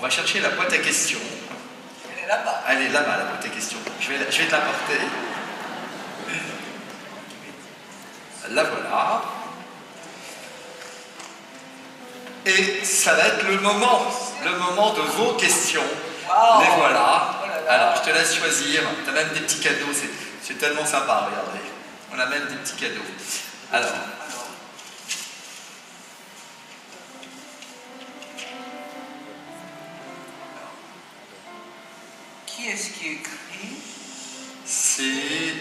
va chercher la boîte à questions. Elle est là-bas. Elle est là-bas, la boîte à questions. Je vais te la porter. La voilà. Et ça va être le moment de vos questions. Wow. Les voilà. Oh là là. Alors, je te laisse choisir. Tu as même des petits cadeaux. C'est tellement sympa, regardez. On a même des petits cadeaux. Alors. Qui est-ce qui écrit? C'est... J'ai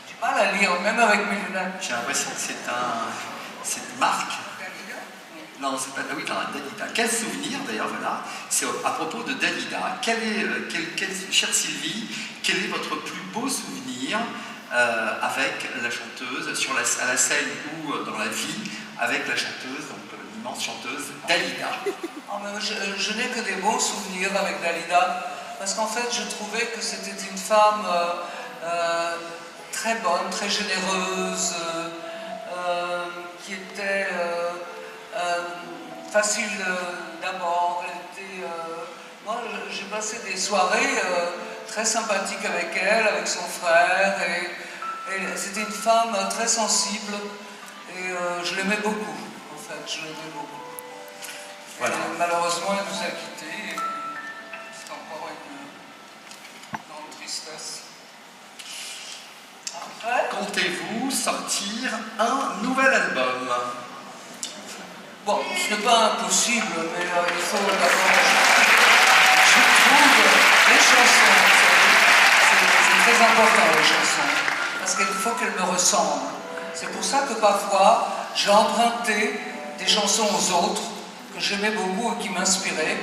du mal à lire, même avec mes lunettes. J'ai l'impression que c'est Marc. Non, c'est pas... Oui, Dalida. Quel souvenir, d'ailleurs, voilà. C'est à propos de Dalida. Chère Sylvie, quel est votre plus beau souvenir avec la chanteuse, à la scène ou dans la vie, avec la chanteuse, donc l'immense chanteuse Dalida? Oh, mais je n'ai que des beaux souvenirs avec Dalida, parce qu'en fait, je trouvais que c'était une femme très bonne, très généreuse, qui était facile d'abord. Moi, j'ai passé des soirées très sympathiques avec elle, avec son frère, et c'était une femme très sensible, et je l'aimais beaucoup, en fait, je l'aimais beaucoup. Voilà. Et malheureusement, elle nous a quittés, et c'est encore une grande tristesse. Après, comptez-vous sortir un nouvel album? bon, ce n'est pas impossible, mais il faut d'abord... Je trouve les chansons, c'est très important, les chansons, parce qu'il faut qu'elles me ressemblent. C'est pour ça que parfois, j'ai emprunté des chansons aux autres, que j'aimais beaucoup et qui m'inspiraient.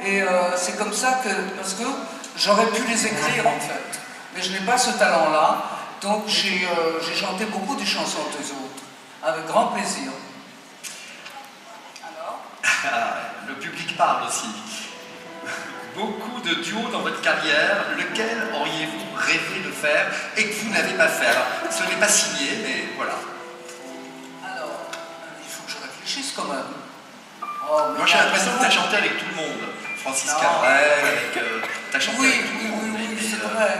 Et c'est comme ça que... Parce que j'aurais pu les écrire, en fait. Mais je n'ai pas ce talent-là, donc j'ai chanté beaucoup des chansons des autres, avec grand plaisir. Le public parle aussi. Beaucoup de duos dans votre carrière, lequel auriez-vous rêvé de faire et que vous n'avez pas fait? Alors, ce n'est pas signé, mais voilà. Alors, il faut que je réfléchisse quand même. Oh, Moi, j'ai l'impression que tu as chanté avec tout le monde. Francis Cabrel, tu as chanté oui, avec tout le monde. oui, c'est vrai.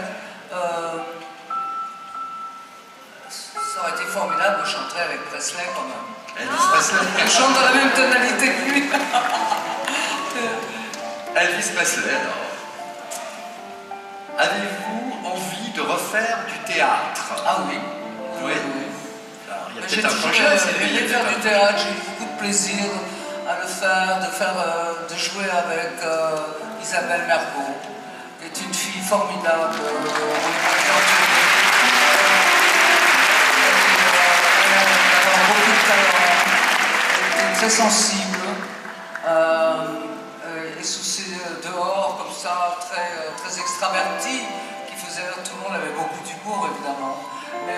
Ça aurait été formidable de chanter avec Presley quand même. Elvis Presley. Elle chante dans la même tonalité que lui. Elvis Presley, alors. Avez-vous envie de refaire du théâtre? Ah oui. Oui. Alors, il y a J'ai peut-être un toujours projet, c'est aimé faire du théâtre, j'ai eu beaucoup de plaisir à le faire, de jouer avec Isabelle Mergo, qui est une fille formidable. Elle a beaucoup de talent, elle était très sensible, et sous ses dehors comme ça, très extraverti, qui faisait tout le monde avait beaucoup d'humour évidemment, mais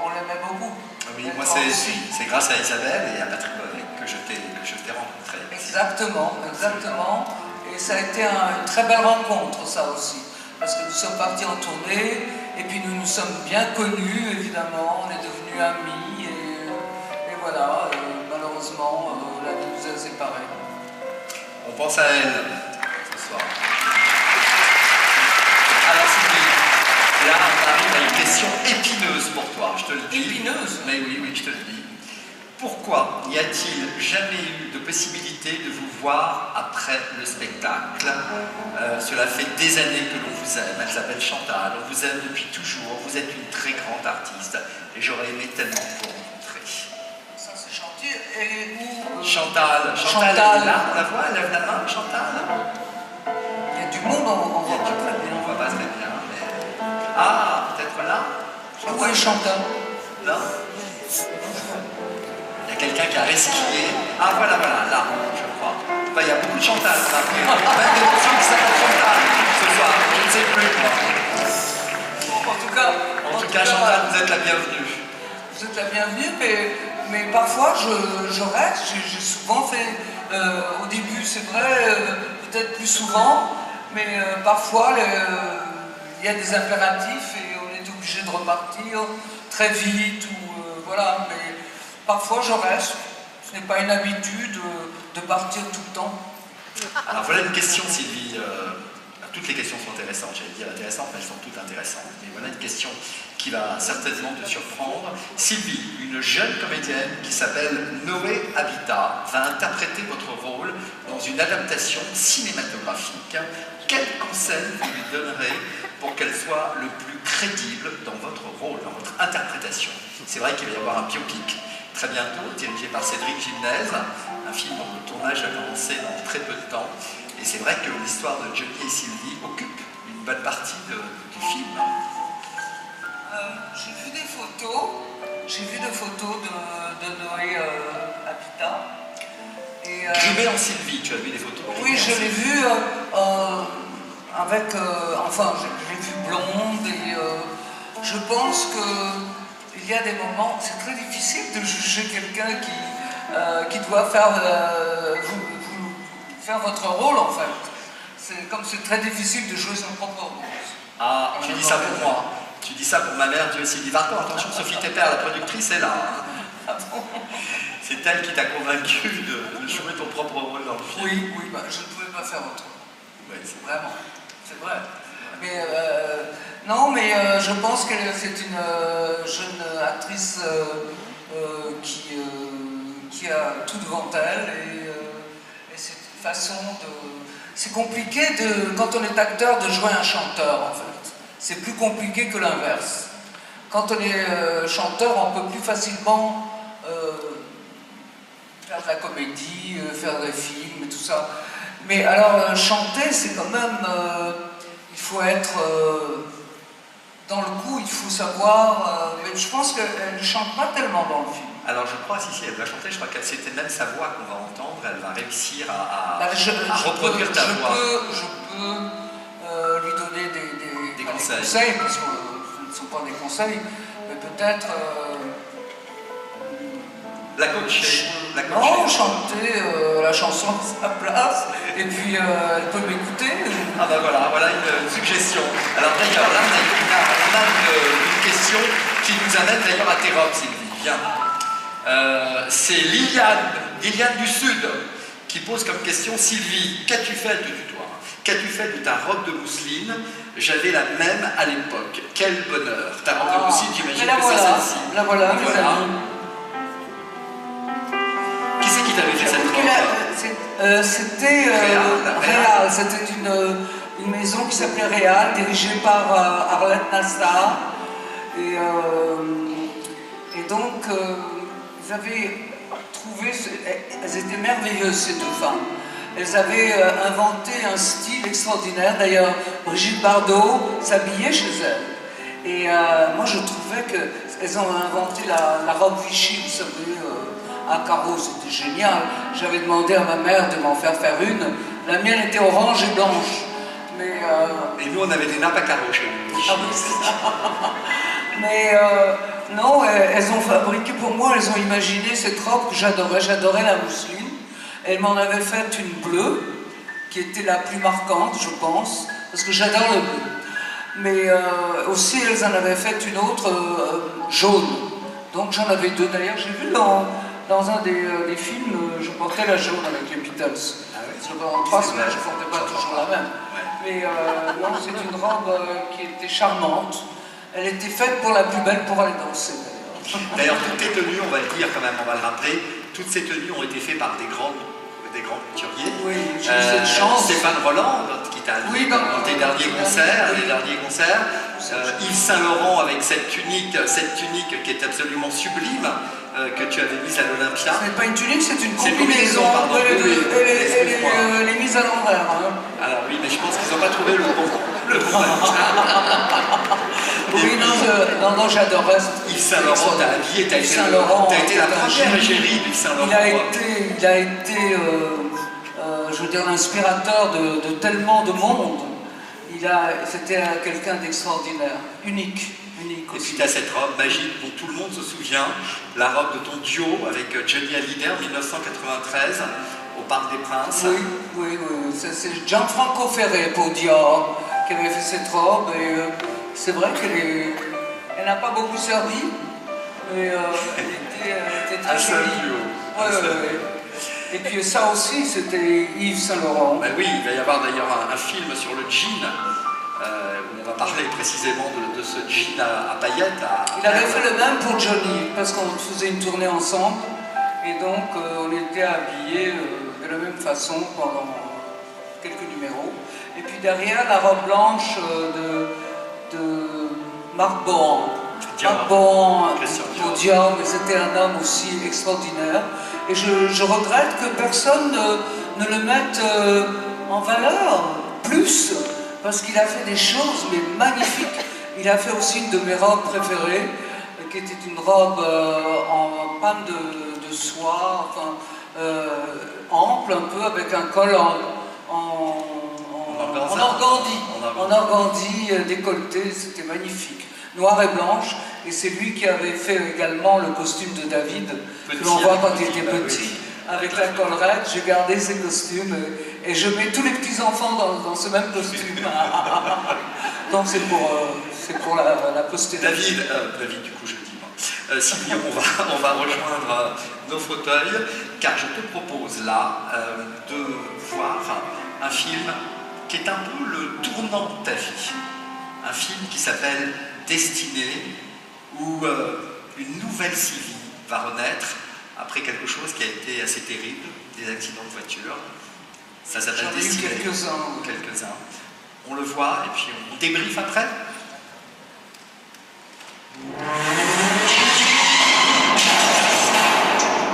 on l'aimait beaucoup. Oui, moi c'est grâce à Isabelle et à Patrick Bonnet que je t'ai rencontré. Exactement, exactement. Et ça a été une très belle rencontre, ça aussi. Parce que nous sommes partis en tournée, et puis nous nous sommes bien connus, évidemment, on est devenus amis, et voilà, malheureusement, la vie nous a séparés. On pense à elle ce soir. Alors Sylvie, là on arrive à une question épineuse pour toi, je te le dis. Épineuse? Mais oui, je te le dis. Pourquoi n'y a-t-il jamais eu de possibilité de vous voir après le spectacle? Cela fait des années que l'on vous aime, elle s'appelle Chantal, on vous aime depuis toujours, vous êtes une très grande artiste et j'aurais aimé tellement vous rencontrer. Ça c'est gentil. Et où Chantal, là, on la voit, elle lève la main, Chantal. Il y a du monde, on voit pas très bien. On voit pas très bien, mais... Ah, peut-être là? Où est Chantal? Là? Il y a quelqu'un qui a resquillé. Ah voilà, là, je crois. Enfin, il y a beaucoup de Chantal, ça. Même des personnes qui s'appellent Chantal ce soir, je ne sais plus, moi. En tout cas, Chantal, vous êtes la bienvenue. Vous êtes la bienvenue, mais parfois je reste, j'ai souvent fait, au début c'est vrai, peut-être plus souvent, mais parfois il y a des impératifs et on est obligé de repartir très vite, ou voilà, mais parfois je reste, ce n'est pas une habitude de partir tout le temps. Alors voilà une question, Sylvie. Toutes les questions sont intéressantes, j'allais dire intéressantes, mais elles sont toutes intéressantes. Et voilà une question qui va certainement te surprendre. Sylvie, une jeune comédienne qui s'appelle Noé Habitat, va interpréter votre rôle dans une adaptation cinématographique. Quel conseil vous lui donnerez pour qu'elle soit le plus crédible dans votre rôle, dans votre interprétation? C'est vrai qu'il va y avoir un biopic très bientôt, dirigé par Cédric Gimnez, un film dont le tournage a commencé dans très peu de temps. Et c'est vrai que l'histoire de Johnny et Sylvie occupe une bonne partie du film. J'ai vu des photos de Noé Habitat. Grimée en Sylvie, tu as vu des photos? Oui, je l'ai vu avec, enfin, je l'ai vu blonde et je pense qu'il y a des moments, c'est très difficile de juger quelqu'un qui doit faire votre rôle en fait. C'est comme c'est très difficile de jouer son propre rôle. Ah, tu dis ça pour moi. Tu dis ça pour ma mère, Dieu et Sylvie Vartan. Attention, Sophie Tépère, la productrice, est là. Ah bon? C'est elle qui t'a convaincu de jouer ton propre rôle dans le film. Oui, oui, bah, je ne pouvais pas faire autrement. Ouais, Vraiment, c'est vrai. Mais non, mais je pense que c'est une jeune actrice qui a tout devant elle et c'est une façon de... C'est compliqué quand on est acteur de jouer un chanteur en fait. C'est plus compliqué que l'inverse. Quand on est chanteur, on peut plus facilement faire de la comédie, faire des films et tout ça. Mais alors chanter, c'est quand même... il faut être dans le coup, il faut savoir... mais je pense qu'elle ne chante pas tellement dans le film. Alors je crois, si, elle va chanter, je crois que c'était même sa voix qu'on va entendre, elle va réussir à reproduire ta voix. Je peux lui donner des conseils, parce que ce ne sont pas des conseils, mais peut-être... la coacher. Non, chanter la chanson à sa place, et puis elle peut m'écouter. Ah ben voilà une suggestion. Alors d'ailleurs, là on a une question qui nous amène d'ailleurs à tes robes, Sylvie. Viens. C'est Liliane du Sud qui pose comme question: Sylvie, qu'as-tu fait de toi? Qu'as-tu fait de ta robe de mousseline? J'avais la même à l'époque. Quel bonheur! Ta robe de mousseline, j'imagine que c'est celle-ci. La voilà, mes amis. Qui c'est qui t'avait fait cette robe? C'était Réal. C'était une maison qui s'appelait Réal, dirigée par Arlette Nassar. Et donc, ils avaient trouvé, elles étaient merveilleuses ces deux femmes. Elles avaient inventé un style extraordinaire. D'ailleurs, Brigitte Bardot s'habillait chez elles. Et moi, je trouvais qu'elles ont inventé la robe Vichy, vous savez, à carreaux, c'était génial. J'avais demandé à ma mère de m'en faire une. La mienne était orange et blanche. Mais, et nous, on avait des nappes à carreaux chez nous. Ah oui, c'est ça. Mais non, elles ont fabriqué pour moi, elles ont imaginé cette robe que j'adorais. J'adorais la mousseline. Elles m'en avaient fait une bleue, qui était la plus marquante, je pense, parce que j'adore le bleu. Mais aussi, elles en avaient fait une autre jaune. Donc j'en avais deux. D'ailleurs, j'ai vu dans un des films, je portais la jaune avec les Beatles. Ah oui. Parce que en 3 semaines, je ne portais pas toujours la même. Ouais. Mais non, c'est une robe qui était charmante. Elle était faite pour la plus belle pour aller danser. D'ailleurs, toutes tes tenues, on va le dire quand même, on va le rappeler, toutes ces tenues ont été faites par des grands couturiers. Oui, j'ai eu cette chance. Stéphane Roland, qui t'a habillé dans tes derniers concerts, Yves Saint Laurent avec cette tunique qui est absolument sublime, que tu avais mise à l'Olympia. Ce n'est pas une tunique, c'est une combinaison. Elle est mise à l'envers. Hein. Alors oui, mais je pense qu'ils n'ont pas trouvé le bon Oui, non, j'adorais. Yves Saint Laurent t'a habillé, t'as été la première égérie d'Yves Saint Laurent. Il a été je veux dire, l'inspirateur de tellement de monde. C'était quelqu'un d'extraordinaire, unique. Et puis tu as cette robe magique dont tout le monde se souvient, la robe de ton duo avec Johnny Hallyday en 1993 au Parc des Princes. Oui. C'est Gianfranco Ferré pour Dior qui avait fait cette robe et c'est vrai qu'elle n'a pas beaucoup servi, mais elle était très jolie. Et puis ça aussi, c'était Yves Saint-Laurent. Ben oui, il va y avoir d'ailleurs un film sur le jean, où on va parler précisément de ce jean à paillettes. Il avait fait le même pour Johnny, parce qu'on faisait une tournée ensemble, et donc on était habillés de la même façon pendant quelques numéros. Et puis derrière, la robe blanche de Marc Bohan. Marc Bohan au Dior, mais c'était un homme aussi extraordinaire. Et je regrette que personne ne le mette en valeur plus, parce qu'il a fait des choses mais magnifiques. Il a fait aussi une de mes robes préférées, qui était une robe en panne de soie, enfin, ample un peu, avec un col en organdie décolleté, c'était magnifique. Noir et blanche, et c'est lui qui avait fait également le costume de David, que l'on voit quand il était petit, avec la collerette. J'ai gardé ces costumes et je mets tous les petits-enfants dans ce même costume. Donc c'est pour la postérité. David, du coup je le dis moi. Sylvie, on va rejoindre nos fauteuils, car je te propose là de voir un film qui est un peu le tournant de ta vie. Un film qui s'appelle Destinée, où une nouvelle Sylvie va renaître après quelque chose qui a été assez terrible, des accidents de voiture. Ça s'appelle Destinée. Quelques-uns. On le voit et puis on débriefe après.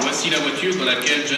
Voici la voiture dans laquelle